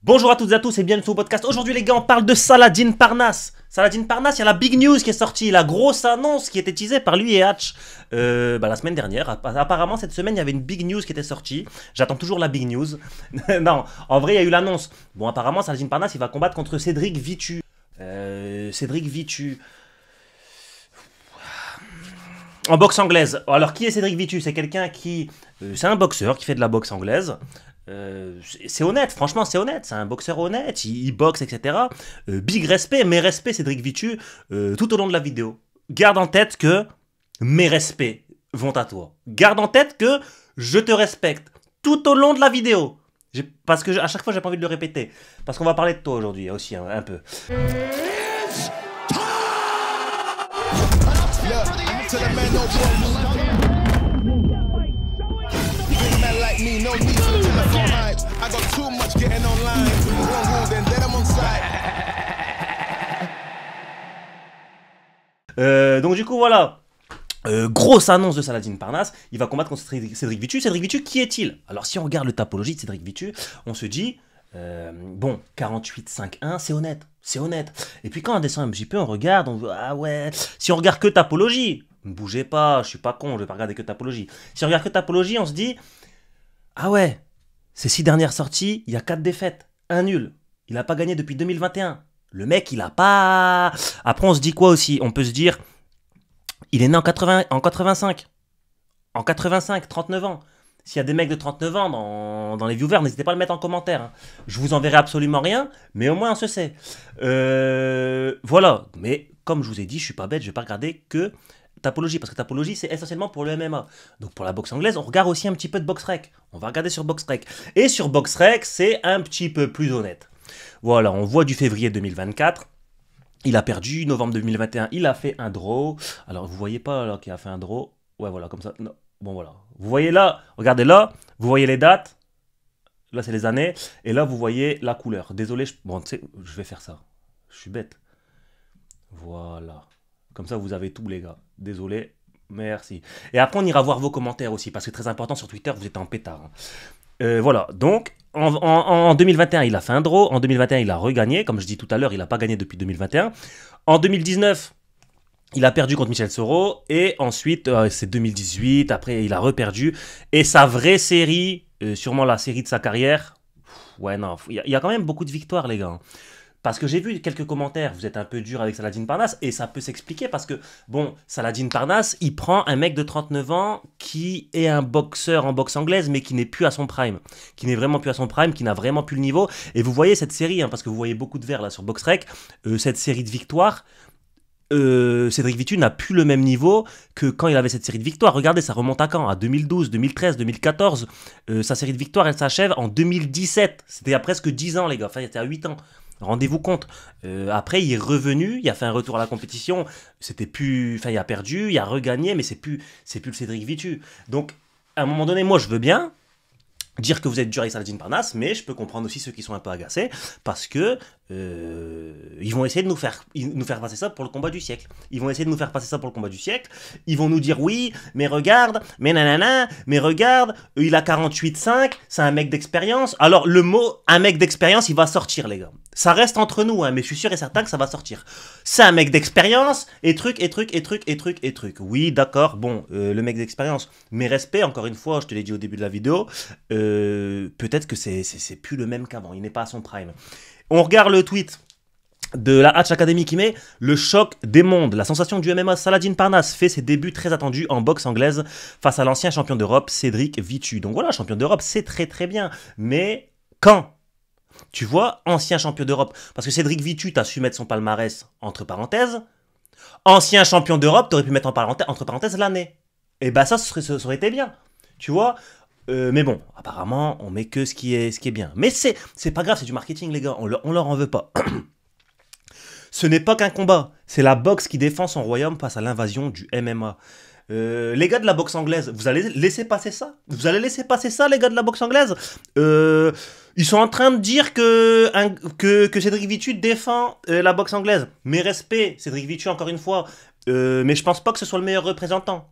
Bonjour à toutes et à tous et bienvenue sur le podcast. Aujourd'hui les gars, on parle de Saladin Parnasse. Saladin Parnasse, il y a la big news qui est sortie, la grosse annonce qui était teasée par lui et Hatch la semaine dernière. Apparemment cette semaine il y avait une big news qui était sortie. J'attends toujours la big news. Non, en vrai il y a eu l'annonce. Bon, apparemment Saladin Parnasse il va combattre contre Cédric Vitu. Cédric Vitu. En boxe anglaise. Alors qui est Cédric Vitu? C'est quelqu'un qui... c'est un boxeur qui fait de la boxe anglaise. C'est honnête, franchement c'est honnête, c'est un boxeur honnête, il boxe, etc. Big respect, mes respects Cédric Vitu, tout au long de la vidéo. Garde en tête que mes respects vont à toi. Garde en tête que je te respecte tout au long de la vidéo. Parce que à chaque fois j'ai pas envie de le répéter. Parce qu'on va parler de toi aujourd'hui aussi, hein, un peu. Donc du coup voilà, grosse annonce de Saladin Parnasse, il va combattre contre Cédric Vitu. Cédric Vitu, qui est-il? Alors si on regarde le tapologie de Cédric Vitu, on se dit, bon, 48-5-1, c'est honnête, c'est honnête. Et puis quand on descend un petit peu, on regarde, on voit, ah ouais, si on regarde que tapologie, ne bougez pas, je suis pas con, je vais pas regarder que tapologie. Si on regarde que tapologie, on se dit, ah ouais, ces 6 dernières sorties, il y a 4 défaites, 1 nul. Il n'a pas gagné depuis 2021. Le mec, il a pas... Après, on se dit quoi aussi? On peut se dire, il est né en 85. En 85, 39 ans. S'il y a des mecs de 39 ans dans les viewers, n'hésitez pas à le mettre en commentaire. Hein. Je vous enverrai absolument rien, mais au moins on se sait. Voilà. Mais comme je vous ai dit, je suis pas bête, je vais pas regarder que tapologie, parce que tapologie, c'est essentiellement pour le MMA. Donc pour la boxe anglaise, on regarde aussi un petit peu de BoxRec. On va regarder sur BoxRec. Et sur BoxRec, c'est un petit peu plus honnête. Voilà, on voit du février 2024. Il a perdu, novembre 2021, il a fait un draw. Alors, vous voyez pas là qu'il a fait un draw? Ouais, voilà, comme ça. Non. Bon, voilà. Vous voyez là, regardez là, vous voyez les dates. Là, c'est les années. Et là, vous voyez la couleur. Désolé, bon, tu sais, je vais faire ça. Je suis bête. Voilà. Comme ça, vous avez tout, les gars. Désolé. Merci. Et après, on ira voir vos commentaires aussi, parce que c'est très important sur Twitter, vous êtes en pétard. Hein. Voilà, donc en 2021, il a fait un draw. En 2021, il a regagné. Comme je dis tout à l'heure, il n'a pas gagné depuis 2021. En 2019, il a perdu contre Michel Soro. Et ensuite, c'est 2018. Après, il a reperdu. Et sa vraie série, sûrement la série de sa carrière. Ouais, non, il y a quand même beaucoup de victoires, les gars. Parce que j'ai vu quelques commentaires, vous êtes un peu dur avec Saladin Parnasse, et ça peut s'expliquer parce que, bon, Saladin Parnasse, il prend un mec de 39 ans qui est un boxeur en boxe anglaise, mais qui n'est plus à son prime. Qui n'est vraiment plus à son prime, qui n'a vraiment plus le niveau. Et vous voyez cette série, hein, parce que vous voyez beaucoup de verres là sur BoxRec, cette série de victoires, Cédric Vitu n'a plus le même niveau que quand il avait cette série de victoires. Regardez, ça remonte à quand? À 2012, 2013, 2014. Sa série de victoires, elle s'achève en 2017. C'était il y a presque 10 ans, les gars. Enfin, c'était à 8 ans. Rendez-vous compte. Après, il est revenu, il a fait un retour à la compétition. C'était plus, enfin, il a perdu, il a regagné, mais c'est plus le Cédric Vitu. Donc, à un moment donné, moi, je veux bien dire que vous êtes dur avec Saladin Parnasse, mais je peux comprendre aussi ceux qui sont un peu agacés parce que ils vont essayer de nous faire passer ça pour le combat du siècle. Ils vont essayer de nous faire passer ça pour le combat du siècle. Ils vont nous dire oui, mais regarde, mais nanana, mais regarde, il a 48,5, c'est un mec d'expérience. Alors le mot un mec d'expérience, il va sortir, les gars. Ça reste entre nous, hein, mais je suis sûr et certain que ça va sortir. C'est un mec d'expérience, et truc, et truc, et truc, et truc, et truc. Oui, d'accord, bon, le mec d'expérience. Mes respects, encore une fois, je te l'ai dit au début de la vidéo, peut-être que c'est plus le même qu'avant, il n'est pas à son prime. On regarde le tweet de la Hatch Academy qui met le choc des mondes. La sensation du MMA, Saladin Parnasse fait ses débuts très attendus en boxe anglaise face à l'ancien champion d'Europe, Cédric Vitu. Donc voilà, champion d'Europe, c'est très très bien. Mais quand? Tu vois, ancien champion d'Europe. Parce que Cédric Vitu, t'as su mettre son palmarès entre parenthèses. Ancien champion d'Europe, t'aurais pu mettre entre parenthèses l'année. Et bah ça aurait été bien. Tu vois. Mais bon, apparemment, on met que ce qui est bien. Mais c'est pas grave, c'est du marketing, les gars. On leur en veut pas. Ce n'est pas qu'un combat. C'est la boxe qui défend son royaume face à l'invasion du MMA. Les gars de la boxe anglaise, vous allez laisser passer ça? Vous allez laisser passer ça, les gars de la boxe anglaise? Ils sont en train de dire que Cédric Vitu défend la boxe anglaise. Mes respects, Cédric Vitu, encore une fois. Mais je pense pas que ce soit le meilleur représentant.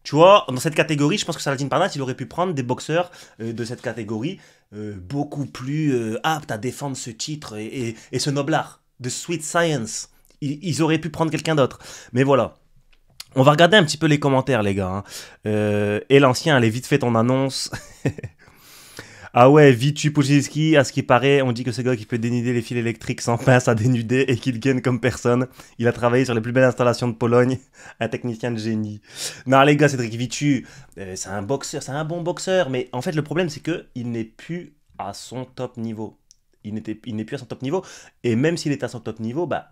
Tu vois, dans cette catégorie, je pense que Saladin Parnasse, il aurait pu prendre des boxeurs de cette catégorie beaucoup plus aptes à défendre ce titre et ce noblard de Sweet Science. Ils auraient pu prendre quelqu'un d'autre. Mais voilà. On va regarder un petit peu les commentaires, les gars. Hein. Et l'ancien, allez vite fait ton annonce. Ah ouais, Vitu Pujilski, à ce qui paraît, on dit que ce gars qui peut dénuder les fils électriques sans pince à dénuder et qu'il gagne comme personne. Il a travaillé sur les plus belles installations de Pologne. Un technicien de génie. Non, les gars, Cédric Vitu, c'est un boxeur, c'est un bon boxeur. Mais en fait, le problème, c'est qu'il n'est plus à son top niveau. Il n'est plus à son top niveau. Et même s'il est à son top niveau, bah,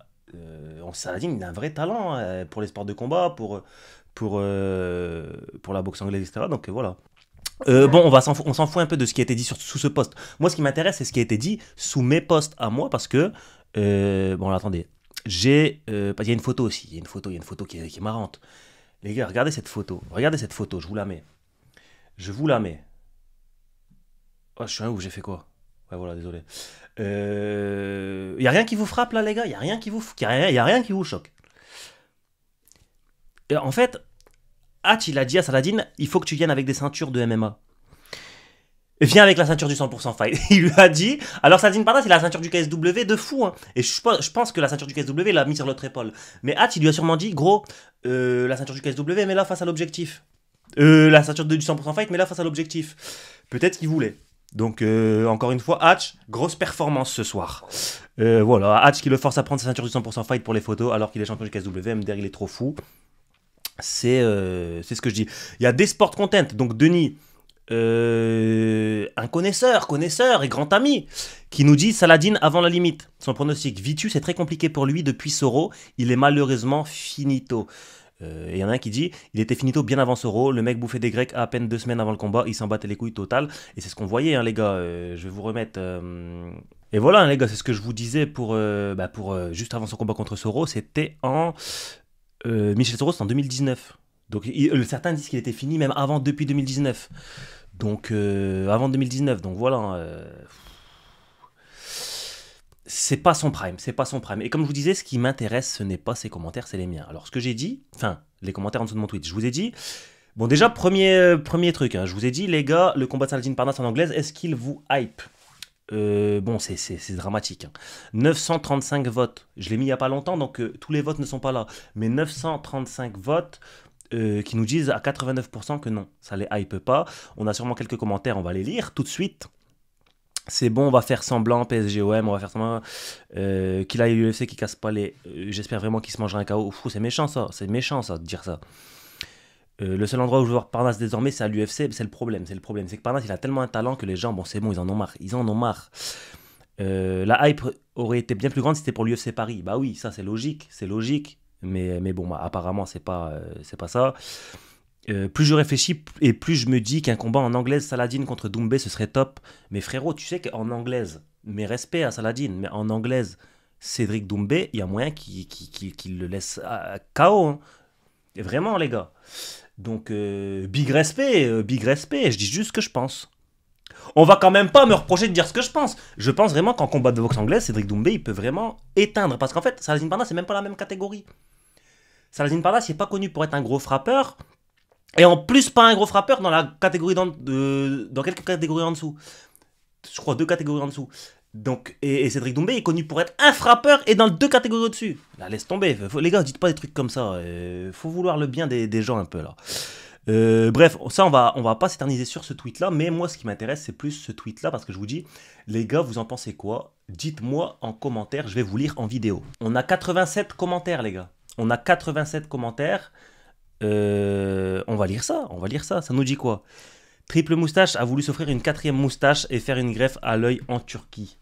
Saladin, il a un vrai talent hein, pour les sports de combat, pour la boxe anglaise, etc. Donc voilà. Bon, on s'en fout un peu de ce qui a été dit sous ce poste. Moi, ce qui m'intéresse, c'est ce qui a été dit sous mes posts à moi, parce que... bon, là, attendez. Il y a une photo aussi. Il y a une photo qui est marrante. Les gars, regardez cette photo. Regardez cette photo, je vous la mets. Je vous la mets. Oh, je suis un ouf, j'ai fait quoi? Ouais, voilà, désolé. Y a rien qui vous frappe, là, les gars? Y a rien qui vous choque? Et en fait... Hatch, il a dit à Saladin, il faut que tu viennes avec des ceintures de MMA. Viens avec la ceinture du 100% fight. Il lui a dit, alors Saladin Parnasse, il a la ceinture du KSW de fou. Hein. Et je pense que la ceinture du KSW, il l'a mis sur l'autre épaule. Mais Hatch, il lui a sûrement dit, gros, la ceinture du KSW, mets-la face à l'objectif. La ceinture du 100% fight, mets-la face à l'objectif. Peut-être qu'il voulait. Donc, encore une fois, Hatch, grosse performance ce soir. Voilà, Hatch qui le force à prendre sa ceinture du 100% fight pour les photos, alors qu'il est champion du KSW. MDR, il est trop fou. C'est ce que je dis. Il y a des sport content, donc Denis, un connaisseur et grand ami, qui nous dit Saladin avant la limite. Son pronostic, Vitu, c'est très compliqué pour lui depuis Soro, il est malheureusement finito. Et il y en a un qui dit, il était finito bien avant Soro, le mec bouffait des grecs à peine 2 semaines avant le combat, il s'en battait les couilles total. Et c'est ce qu'on voyait, hein, les gars. Je vais vous remettre... Et voilà, hein, les gars, c'est ce que je vous disais pour juste avant son combat contre Soro, c'était en... Michel Soro, c'est en 2019. Donc certains disent qu'il était fini même depuis 2019. Donc avant 2019. Donc voilà. C'est pas son prime. Et comme je vous disais, ce qui m'intéresse, ce n'est pas ses commentaires, c'est les miens. Alors ce que j'ai dit, enfin les commentaires en dessous de mon tweet, je vous ai dit. Bon déjà premier truc, hein, je vous ai dit les gars, le combat de Saladin Parnasse en anglaise, est-ce qu'il vous hype? Bon, c'est dramatique. Hein. 935 votes. Je l'ai mis il n'y a pas longtemps, donc tous les votes ne sont pas là. Mais 935 votes qui nous disent à 89% que non, ça les hype pas. On a sûrement quelques commentaires, on va les lire tout de suite. C'est bon, on va faire semblant, PSGOM, on va faire semblant qu'il aille à l'UFC, qui casse pas les... J'espère vraiment qu'il se mangera un KO. C'est méchant ça, de dire ça. Le seul endroit où je veux voir Parnasse désormais, c'est à l'UFC. C'est le problème. C'est que Parnasse, il a tellement un talent que les gens, bon, c'est bon, ils en ont marre. La hype aurait été bien plus grande si c'était pour l'UFC Paris. Bah oui, ça c'est logique. Mais bon, bah, apparemment, c'est pas ça. Plus je réfléchis et plus je me dis qu'un combat en anglaise, Saladin contre Doumbé, ce serait top. Mais frérot, tu sais qu'en anglaise, mes respects à Saladin, mais en anglaise, Cédric Doumbé, il y a moyen qu'il le laisse à KO. Hein. Et vraiment, les gars. Donc, big respect, je dis juste ce que je pense. On va quand même pas me reprocher de dire ce que je pense. Je pense vraiment qu'en combat de boxe anglaise, Cédric Doumbé, il peut vraiment éteindre. Parce qu'en fait, Saladin Parnasse, c'est même pas la même catégorie. Saladin Parnasse, il n'est pas connu pour être un gros frappeur. Et en plus, pas un gros frappeur dans la catégorie dans quelques catégories en dessous. Je crois 2 catégories en dessous. Donc, et Cédric Doumbé est connu pour être un frappeur et dans 2 catégories au-dessus. Là, laisse tomber. Les gars, dites pas des trucs comme ça. Faut vouloir le bien des gens un peu là. Bref, ça, on va pas s'éterniser sur ce tweet-là. Mais moi, ce qui m'intéresse, c'est plus ce tweet-là. Parce que je vous dis, les gars, vous en pensez quoi? Dites-moi en commentaire. Je vais vous lire en vidéo. On a 87 commentaires, les gars. On a 87 commentaires. On va lire ça. Ça nous dit quoi? Triple Moustache a voulu s'offrir une 4e moustache et faire une greffe à l'œil en Turquie.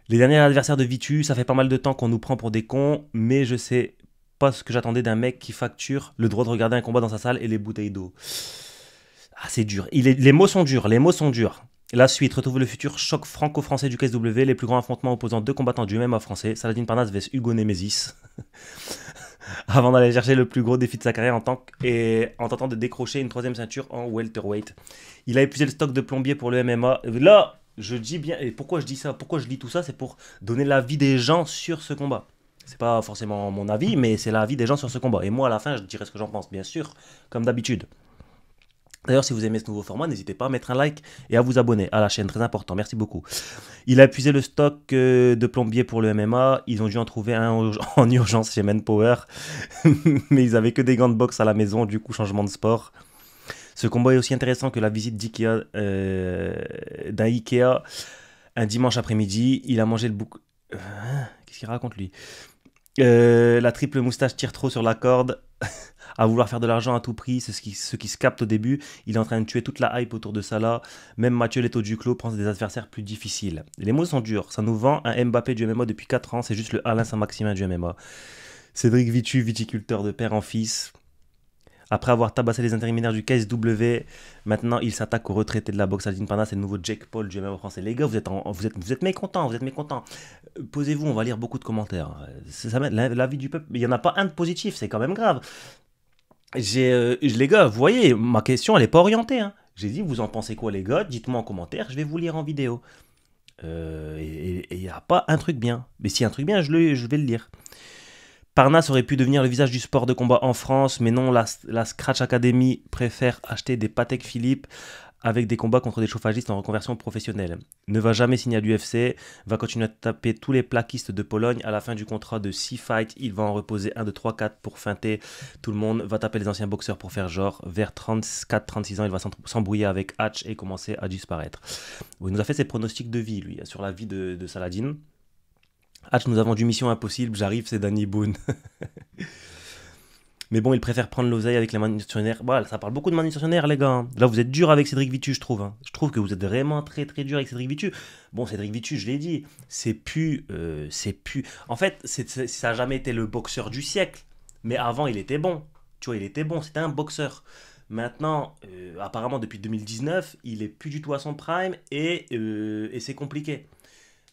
Les derniers adversaires de Vitu, ça fait pas mal de temps qu'on nous prend pour des cons, mais je sais pas ce que j'attendais d'un mec qui facture le droit de regarder un combat dans sa salle et les bouteilles d'eau. Ah, c'est dur. Les mots sont durs, La suite, retrouve le futur choc franco-français du KSW, les plus grands affrontements opposant 2 combattants du MMA français, Saladin Parnasse vs Hugo Nemesis. Avant d'aller chercher le plus gros défi de sa carrière en tentant de décrocher une 3e ceinture en welterweight. Il a épuisé le stock de plombier pour le MMA. Là, je dis bien, et pourquoi je dis ça, pourquoi je dis tout ça, c'est pour donner l'avis des gens sur ce combat. C'est pas forcément mon avis, mais c'est l'avis des gens sur ce combat. Et moi, à la fin, je dirai ce que j'en pense, bien sûr, comme d'habitude. D'ailleurs, si vous aimez ce nouveau format, n'hésitez pas à mettre un like et à vous abonner à la chaîne, très important, merci beaucoup. Il a épuisé le stock de plombier pour le MMA, ils ont dû en trouver un en urgence chez Manpower, mais ils avaient que des gants de boxe à la maison, du coup changement de sport. Ce combat est aussi intéressant que la visite d'un Ikea un dimanche après-midi. Il a mangé le bouc... Qu'est-ce qu'il raconte lui? La triple moustache tire trop sur la corde. À vouloir faire de l'argent à tout prix, c'est ce qui se capte au début. Il est en train de tuer toute la hype autour de Salah. Même Mathieu Leto Duclos prend des adversaires plus difficiles. Les mots sont durs. Ça nous vend un Mbappé du MMA depuis 4 ans. C'est juste le Alain Saint-Maximin du MMA. Cédric Vitu, viticulteur de père en fils. Après avoir tabassé les intérimaires du KSW, maintenant il s'attaque aux retraités de la boxe Saladin Parnasse. C'est le nouveau Jake Paul du MMA français. Les gars, vous êtes mécontents, vous êtes mécontents. Posez-vous, on va lire beaucoup de commentaires. L'avis du peuple, il n'y en a pas un de positif, c'est quand même grave. Les gars, vous voyez, ma question, elle n'est pas orientée. Hein. J'ai dit, vous en pensez quoi, les gars? Dites-moi en commentaire, je vais vous lire en vidéo. Et il n'y a pas un truc bien. Mais s'il y a un truc bien, je vais le lire. Parnasse aurait pu devenir le visage du sport de combat en France, mais non, la Scratch Academy préfère acheter des Patek Philippe avec des combats contre des chauffagistes en reconversion professionnelle. Ne va jamais signer à l'UFC, va continuer à taper tous les plaquistes de Pologne. À la fin du contrat de 6 fights, il va en reposer 1, 2, 3, 4 pour feinter tout le monde, va taper les anciens boxeurs pour faire genre. Vers 34-36 ans, il va s'embrouiller avec Hatch et commencer à disparaître. Bon, il nous a fait ses pronostics de vie, lui, sur la vie de Saladin. Hatch nous a vendu Mission Impossible, j'arrive, c'est Danny Boone. Mais bon, il préfère prendre l'oseille avec les manutentionnaires. Voilà, ça parle beaucoup de manutentionnaires, les gars. Hein. Là, vous êtes dur avec Cédric Vitu, je trouve. Hein. Je trouve que vous êtes vraiment très, très dur avec Cédric Vitu. Bon, Cédric Vitu, je l'ai dit, c'est plus... En fait, ça n'a jamais été le boxeur du siècle. Mais avant, il était bon. Tu vois, il était bon, c'était un boxeur. Maintenant, apparemment, depuis 2019, il est plus du tout à son prime et c'est compliqué.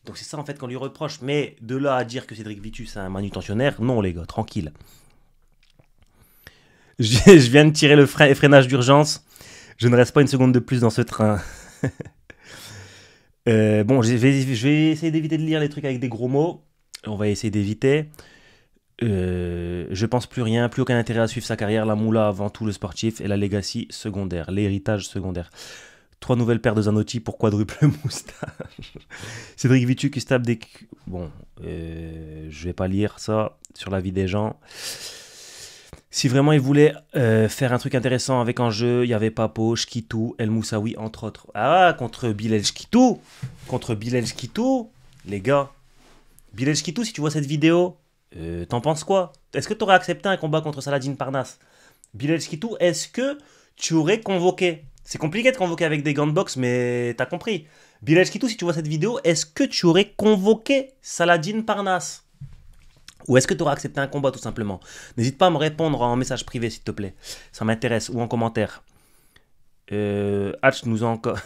Donc c'est ça, en fait, qu'on lui reproche. Mais de là à dire que Cédric Vitu, c'est un manutentionnaire, non, les gars, tranquille. Je viens de tirer le freinage d'urgence. Je ne reste pas une seconde de plus dans ce train. Bon, je vais essayer d'éviter de lire les trucs avec des gros mots. On va essayer d'éviter. Je pense plus rien, plus aucun intérêt à suivre sa carrière. La moula avant tout le sportif et la legacy secondaire, l'héritage secondaire. 3 nouvelles paires de Zanotti pour quadruple moustache. Cédric Vitu qui se tape des... Bon, je vais pas lire ça sur la vie des gens. Si vraiment il voulait faire un truc intéressant avec en jeu, il y avait Papo, Shkitou, El Moussaoui, entre autres. Ah, contre Bilal Shkitou. Contre Bilal Shkitou, les gars. Bilal Shkitou, si tu vois cette vidéo, t'en penses quoi? Est-ce que tu aurais accepté un combat contre Saladin Parnasse? Bilal Shkitou, est-ce que tu aurais convoqué? C'est compliqué de convoquer avec des gants de boxe, mais t'as compris. Bilal Shkitou, si tu vois cette vidéo, est-ce que tu aurais convoqué Saladin Parnasse? Ou est-ce que tu auras accepté un combat tout simplement? N'hésite pas à me répondre en message privé s'il te plaît. Ça m'intéresse. Ou en commentaire. Hatch nous a encore...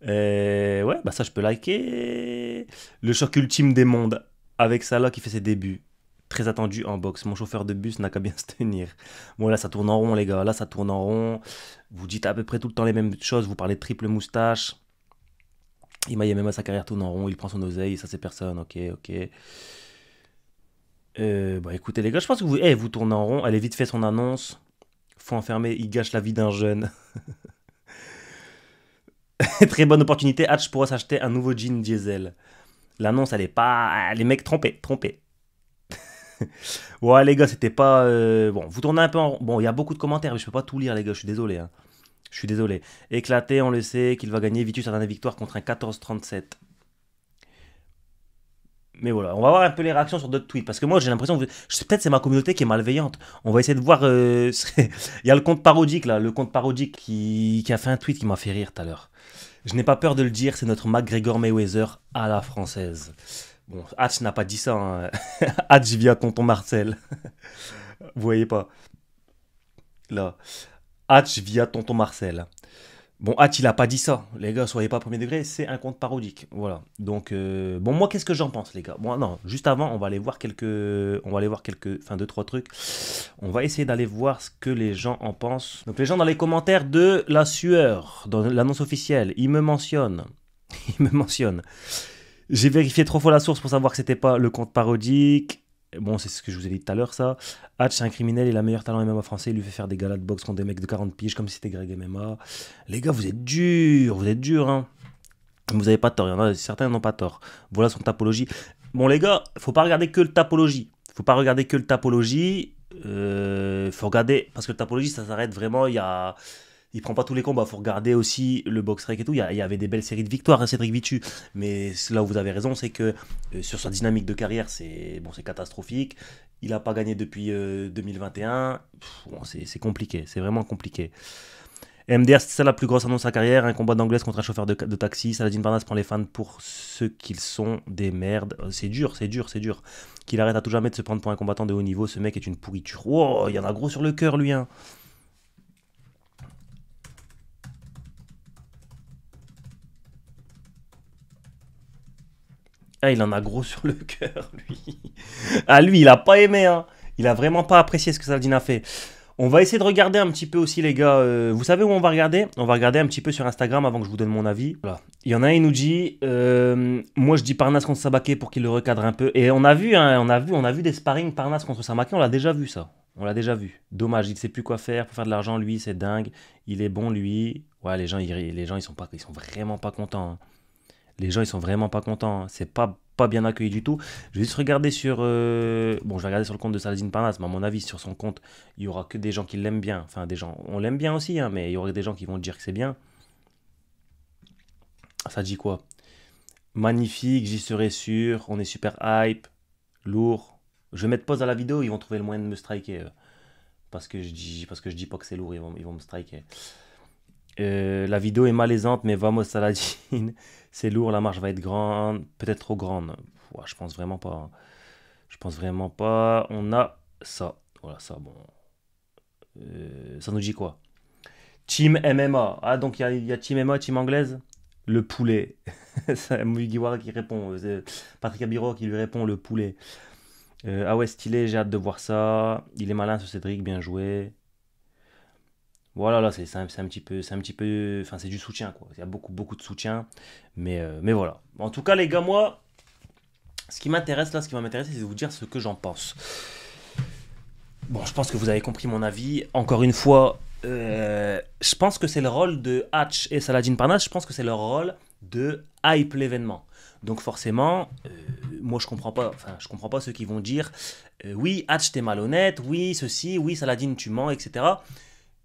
ouais, bah ça je peux liker. Le choc ultime des mondes. Avec Salah qui fait ses débuts. Très attendu en boxe. Mon chauffeur de bus n'a qu'à bien se tenir. Bon là ça tourne en rond les gars. Là ça tourne en rond. Vous dites à peu près tout le temps les mêmes choses. Vous parlez de triple moustache. Il maille même à sa carrière tourne en rond, il prend son oseille, ça c'est personne, ok. Bah écoutez les gars, je pense que vous tournez en rond, elle est vite fait son annonce. Faut enfermer, il gâche la vie d'un jeune. Très bonne opportunité, Hatch pourra s'acheter un nouveau jean diesel. L'annonce elle est pas... Les mecs trompés. Ouais les gars, c'était pas... Bon, vous tournez un peu en rond. Bon, il y a beaucoup de commentaires, mais je peux pas tout lire les gars, je suis désolé. Hein. Je suis désolé. Éclaté, on le sait, qu'il va gagner. Vitus a donné victoire contre un 14-37. Mais voilà, on va voir un peu les réactions sur d'autres tweets. Parce que moi, j'ai l'impression que... Peut-être c'est ma communauté qui est malveillante. On va essayer de voir... Il y a le compte parodique, là. Le compte parodique qui a fait un tweet qui m'a fait rire tout à l'heure. Je n'ai pas peur de le dire, c'est notre McGregor Mayweather à la française. Bon, Hatch n'a pas dit ça. Hein. Hatch via tonton Marcel. Vous voyez pas. Là. Hatch via tonton Marcel. Bon, Hatch, il a pas dit ça. Les gars, soyez pas premier degré, c'est un compte parodique. Voilà. Donc, bon, moi, qu'est-ce que j'en pense, les gars? Moi, non, juste avant, on va aller voir quelques... Enfin, 2-3 trucs. On va essayer d'aller voir ce que les gens en pensent. Donc, les gens dans les commentaires de La Sueur, dans l'annonce officielle, ils me mentionnent. J'ai vérifié 3 fois la source pour savoir que c'était pas le compte parodique. Bon, c'est ce que je vous ai dit tout à l'heure, ça. Hatch, c'est un criminel, il a meilleur talent MMA français, il lui fait faire des galas de boxe contre des mecs de 40 piges comme si c'était Greg MMA. Les gars, vous êtes durs, hein. Vous avez pas tort, il y en a certains n'ont pas tort. Voilà son tapologie. Bon, les gars, faut pas regarder que le tapologie. Faut pas regarder que le tapologie. Faut regarder, parce que le tapologie, ça s'arrête vraiment, il prend pas tous les combats, faut regarder aussi le box rec et tout. Il y avait des belles séries de victoires à Cédric Vitu, mais là où vous avez raison, c'est que sur sa dynamique de carrière, c'est bon, c'est catastrophique. Il a pas gagné depuis 2021. Bon, c'est compliqué, c'est vraiment compliqué. MDR, c'est ça la plus grosse annonce de sa carrière, un combat d'anglaise contre un chauffeur de taxi. Saladin Parnasse prend les fans pour ce qu'ils sont, des merdes. C'est dur, c'est dur, c'est dur. Qu'il arrête à tout jamais de se prendre pour un combattant de haut niveau, ce mec est une pourriture. Oh, il y en a gros sur le cœur, lui, hein. Ah, il en a gros sur le cœur, lui. Ah, lui, il a pas aimé, hein. Il a vraiment pas apprécié ce que Saladin a fait. On va essayer de regarder un petit peu aussi, les gars. Vous savez où on va regarder? On va regarder un petit peu sur Instagram avant que je vous donne mon avis. Voilà. Il y en a un, il nous dit moi, je dis Parnasse contre Sabaké pour qu'il le recadre un peu. Et on a vu, hein, on a vu des sparring Parnasse contre Sabaké. On l'a déjà vu, ça. On l'a déjà vu. Dommage, il ne sait plus quoi faire pour faire de l'argent, lui. C'est dingue. Il est bon, lui. Ouais, les gens, ils sont vraiment pas contents, hein. Les gens, ils sont vraiment pas contents, hein. C'est pas bien accueilli du tout. Je vais juste regarder sur. Bon, je vais regarder sur le compte de Saladin Parnasse, mais à mon avis, sur son compte, il y aura que des gens qui l'aiment bien. Enfin, des gens. On l'aime bien aussi, hein, mais il y aura des gens qui vont dire que c'est bien. Ça dit quoi? Magnifique, j'y serai sûr. On est super hype. Lourd. Je vais mettre pause à la vidéo, ils vont trouver le moyen de me striker. Parce que je dis pas que c'est lourd, ils vont me striker. La vidéo est malaisante, mais vamos Saladin. C'est lourd, la marche va être grande, peut-être trop grande. Ouais, je pense vraiment pas, hein. Je pense vraiment pas. On a ça. Voilà, ça, bon. Ça nous dit quoi? Team MMA. Ah, donc il y a Team MMA, Team anglaise. Le poulet. C'est Mugiwara qui répond. C'est Patrick Abiro qui lui répond, le poulet. Ah ouais, stylé, j'ai hâte de voir ça. Il est malin ce Cédric, bien joué. Voilà, là, c'est un petit peu, enfin, c'est du soutien, quoi. Il y a beaucoup, beaucoup de soutien, mais voilà. En tout cas, les gars, moi, ce qui m'intéresse là, ce qui va m'intéresser, c'est de vous dire ce que j'en pense. Bon, je pense que vous avez compris mon avis. Encore une fois, je pense que c'est le rôle de Hatch et Saladin Parnasse. Je pense que c'est leur rôle de hype l'événement. Donc forcément, moi je comprends pas ceux qui vont dire oui, Hatch t'es malhonnête, oui ceci, oui Saladin tu mens, etc.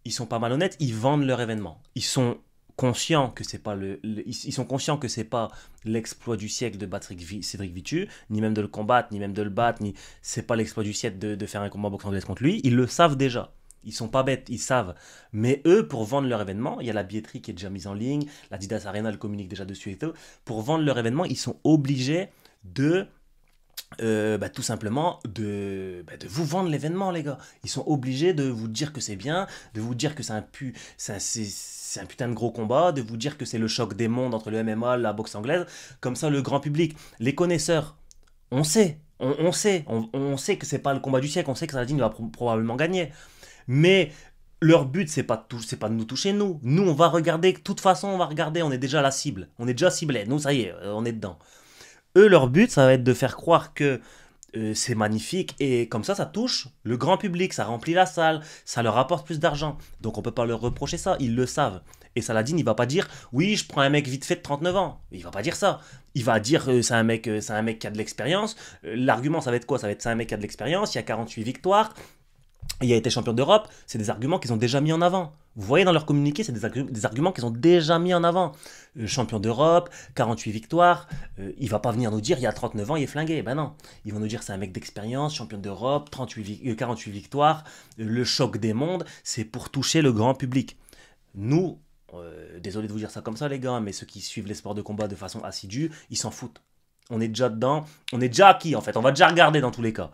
Ils sont pas malhonnêtes, ils vendent leur événement. Ils sont conscients que c'est pas ils sont conscients que c'est pas l'exploit du siècle de battre Cédric Vitu, ni même de le combattre, ni même de le battre, ni c'est pas l'exploit du siècle de faire un combat boxe anglaise contre lui. Ils le savent déjà. Ils sont pas bêtes, ils savent. Mais eux, pour vendre leur événement, il y a la billetterie qui est déjà mise en ligne, la Didas Arena le communique déjà dessus et tout. Pour vendre leur événement, ils sont obligés de tout simplement de vous vendre l'événement, les gars. Ils sont obligés de vous dire que c'est bien, de vous dire que c'est un putain de gros combat, de vous dire que c'est le choc des mondes entre le MMA, la boxe anglaise. Comme ça, le grand public, les connaisseurs, on sait, on sait que c'est pas le combat du siècle, on sait que Saladin va probablement gagner. Mais leur but, c'est pas de nous toucher, nous. Nous, on va regarder, de toute façon, on va regarder, on est déjà la cible. On est déjà ciblé. Nous, ça y est, on est dedans. Eux, leur but, ça va être de faire croire que c'est magnifique et comme ça touche le grand public, ça remplit la salle, ça leur apporte plus d'argent. Donc on peut pas leur reprocher ça, ils le savent. Et Saladin, il va pas dire oui, je prends un mec vite fait de 39 ans. Il va pas dire ça. Il va dire c'est un mec qui a de l'expérience. L'argument, ça va être quoi? Ça va être c'est un mec qui a de l'expérience, il y a 48 victoires, il a été champion d'Europe, c'est des arguments qu'ils ont déjà mis en avant. Vous voyez dans leur communiqué, c'est des arguments qu'ils ont déjà mis en avant. Champion d'Europe, 48 victoires, il va pas venir nous dire il y a 39 ans il est flingué. Ben non, ils vont nous dire c'est un mec d'expérience, champion d'Europe, 48 victoires, le choc des mondes, c'est pour toucher le grand public. Nous, désolé de vous dire ça comme ça les gars, mais ceux qui suivent les sports de combat de façon assidue, ils s'en foutent. On est déjà dedans, on est déjà acquis en fait, on va déjà regarder dans tous les cas.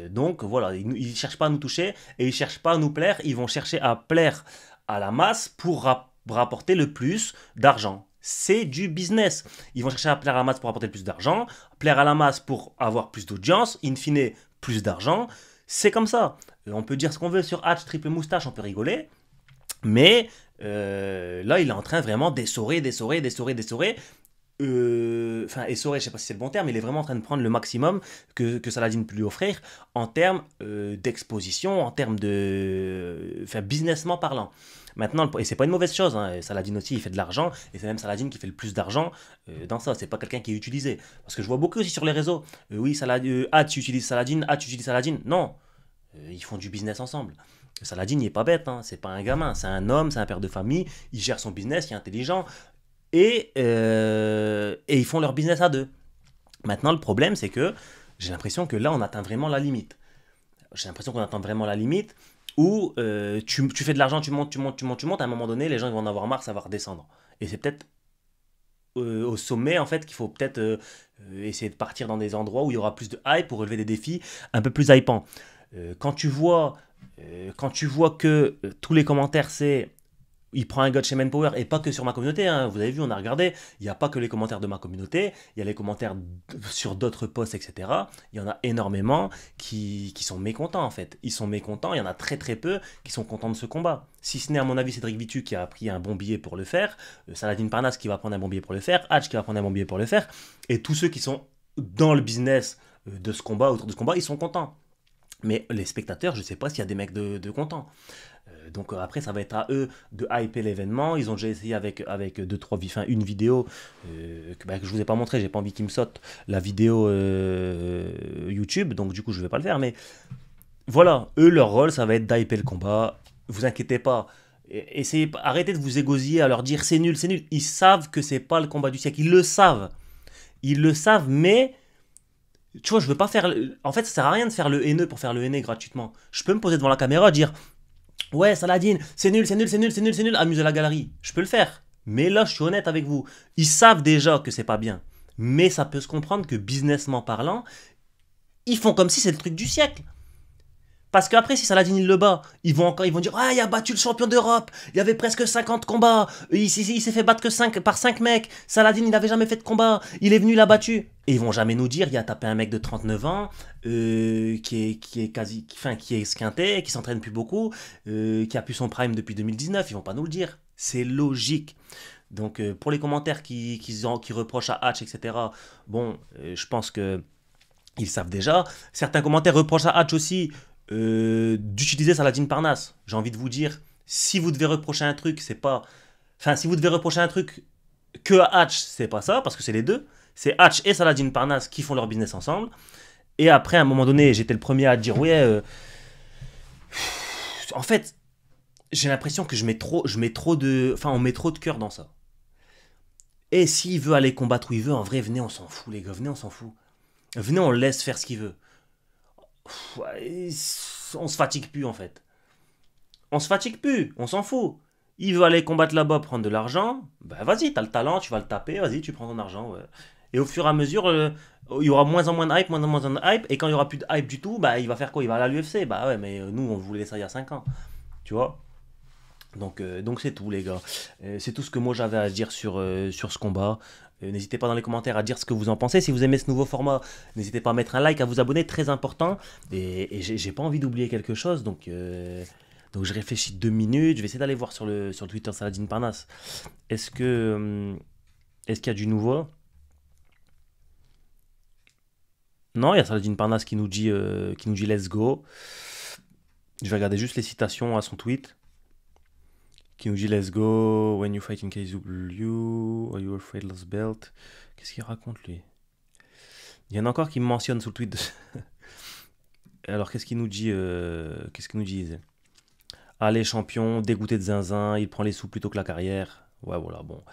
Donc voilà, ils ne cherchent pas à nous toucher et ils ne cherchent pas à nous plaire, ils vont chercher à plaire à la masse pour rapporter le plus d'argent. C'est du business. Ils vont chercher à plaire à la masse pour apporter le plus d'argent, plaire à la masse pour avoir plus d'audience, in fine plus d'argent. C'est comme ça. On peut dire ce qu'on veut sur Hatch, triple moustache, on peut rigoler, mais là il est en train vraiment d'essorer. Enfin, essoré, je sais pas si c'est le bon terme, il est vraiment en train de prendre le maximum que Saladin peut lui offrir en termes d'exposition, en termes de, enfin, businessment parlant. Maintenant, et c'est pas une mauvaise chose, hein, Saladin aussi, il fait de l'argent, et c'est même Saladin qui fait le plus d'argent dans ça, c'est pas quelqu'un qui est utilisé. Parce que je vois beaucoup aussi sur les réseaux, oui, tu utilises Saladin, tu utilises Saladin. Non, ils font du business ensemble. Saladin, il est pas bête, hein, c'est pas un gamin, c'est un homme, c'est un père de famille, il gère son business, il est intelligent, et ils font leur business à deux. Maintenant, le problème, c'est que j'ai l'impression que là, on atteint vraiment la limite. J'ai l'impression qu'on atteint vraiment la limite où tu fais de l'argent, tu montes, tu montes, tu montes, tu montes. À un moment donné, les gens ils vont en avoir marre, ça va redescendre. Et c'est peut-être au sommet, en fait, qu'il faut peut-être essayer de partir dans des endroits où il y aura plus de hype pour relever des défis un peu plus hypants. Quand tu vois que tous les commentaires, c'est il prend un gars de chez Manpower et pas que sur ma communauté, hein. Vous avez vu, on a regardé, il n'y a pas que les commentaires de ma communauté, il y a les commentaires sur d'autres posts, etc. Il y en a énormément qui sont mécontents en fait. Ils sont mécontents, il y en a très très peu qui sont contents de ce combat. Si ce n'est à mon avis Cédric Vitu qui a pris un bon billet pour le faire, Saladin Parnasse qui va prendre un bon billet pour le faire, Hatch qui va prendre un bon billet pour le faire, et tous ceux qui sont dans le business de ce combat, autour de ce combat, ils sont contents. Mais les spectateurs, je ne sais pas s'il y a des mecs de contents. Donc après, ça va être à eux de hyper l'événement. Ils ont déjà essayé avec deux, trois, enfin, une vidéo que je vous ai pas montré. J'ai pas envie qu'ils me sautent la vidéo YouTube. Donc du coup, je vais pas le faire. Mais voilà, eux, leur rôle, ça va être d'hyper le combat. Vous inquiétez pas. Essayez, arrêtez de vous égosiller à leur dire c'est nul, c'est nul. Ils savent que c'est pas le combat du siècle. Ils le savent. Ils le savent, mais tu vois, je veux pas faire. En fait, ça sert à rien de faire le haineux pour faire le haineux gratuitement. Je peux me poser devant la caméra, dire ouais, Saladin, c'est nul, c'est nul, c'est nul, c'est nul, c'est nul, amusez la galerie. Je peux le faire. Mais là, je suis honnête avec vous. Ils savent déjà que c'est pas bien. Mais ça peut se comprendre que businessment parlant, ils font comme si c'est le truc du siècle. Parce qu'après, si Saladin il le bat, ils vont dire ah, il a battu le champion d'Europe, il y avait presque 50 combats, il s'est fait battre que 5, par 5 mecs, Saladin il n'avait jamais fait de combat, il est venu, il a battu. Et ils vont jamais nous dire il a tapé un mec de 39 ans, qui est esquinté, qui s'entraîne plus beaucoup, qui a pu son prime depuis 2019, ils vont pas nous le dire. C'est logique. Donc pour les commentaires qui reprochent à Hatch, etc., bon, je pense que ils savent déjà. Certains commentaires reprochent à Hatch aussi d'utiliser Saladin Parnasse. J'ai envie de vous dire, si vous devez reprocher un truc, c'est pas. Enfin, si vous devez reprocher un truc que à Hatch, c'est pas ça, parce que c'est les deux. C'est Hatch et Saladin Parnasse qui font leur business ensemble. Et après, à un moment donné, j'étais le premier à dire, ouais, en fait, j'ai l'impression que on met trop de cœur dans ça. Et s'il veut aller combattre où il veut, en vrai, venez, on s'en fout, les gars, venez, on s'en fout. Venez, on le laisse faire ce qu'il veut. Ouais, on se fatigue plus, en fait. On se fatigue plus, on s'en fout. Il veut aller combattre là-bas, prendre de l'argent, ben vas-y, t'as le talent, tu vas le taper, vas-y, tu prends ton argent. Ouais. Et au fur et à mesure, il y aura moins en moins de hype, moins en moins de hype, et quand il y aura plus de hype du tout, bah il va faire quoi? Il va aller à l'UFC. Bah ouais, mais nous, on voulait ça il y a 5 ans. Tu vois? Donc c'est tout, les gars. C'est tout ce que moi j'avais à dire sur ce combat. N'hésitez pas dans les commentaires à dire ce que vous en pensez. Si vous aimez ce nouveau format, n'hésitez pas à mettre un like, à vous abonner, très important. Et j'ai pas envie d'oublier quelque chose, donc je réfléchis 2 minutes. Je vais essayer d'aller voir sur le Twitter Saladin Parnasse. Est-ce qu'il y a du nouveau? Non, il y a Saladin Parnasse qui nous dit let's go. Je vais regarder juste les citations à son tweet. Qui nous dit let's go, when you fight in KSW, are you afraid lost belt? Qu'est-ce qu'il raconte lui? Il y en a encore qui me mentionne sous le tweet. Alors qu'est-ce qu'il nous dit Qu'est-ce qu'il nous dit? Allez champion, dégoûté de zinzin, il prend les sous plutôt que la carrière. Ouais voilà bon.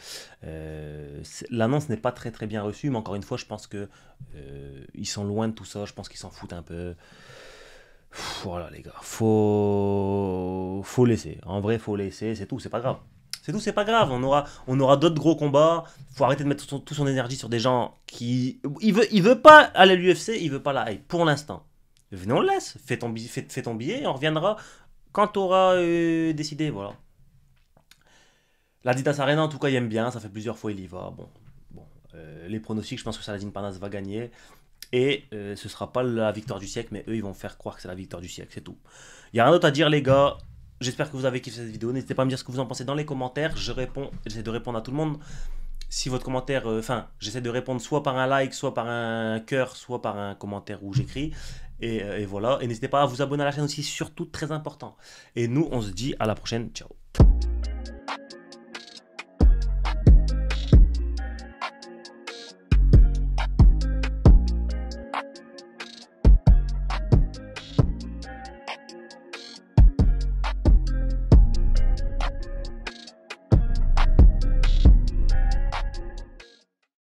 L'annonce n'est pas très très bien reçue, mais encore une fois je pense que ils sont loin de tout ça, je pense qu'ils s'en foutent un peu. Voilà les gars, faut laisser. En vrai, faut laisser, c'est tout, c'est pas grave. C'est tout, c'est pas grave. On aura d'autres gros combats. Faut arrêter de mettre toute son énergie sur des gens qui. Il veut pas aller à l'UFC, il veut pas la hype pour l'instant. Venez, on le laisse. Fais ton billet et on reviendra quand tu auras décidé. Voilà. L'Adidas Arena, en tout cas, il aime bien. Ça fait plusieurs fois il y va. Bon. Les pronostics, je pense que Saladin Parnasse va gagner. Et ce sera pas la victoire du siècle, mais eux, ils vont faire croire que c'est la victoire du siècle, c'est tout. Il n'y a rien d'autre à dire, les gars. J'espère que vous avez kiffé cette vidéo. N'hésitez pas à me dire ce que vous en pensez dans les commentaires. J'essaie de répondre à tout le monde. Si votre commentaire, enfin, j'essaie de répondre soit par un like, soit par un cœur, soit par un commentaire où j'écris. Et voilà. Et n'hésitez pas à vous abonner à la chaîne aussi, surtout très important. Et nous, on se dit à la prochaine. Ciao.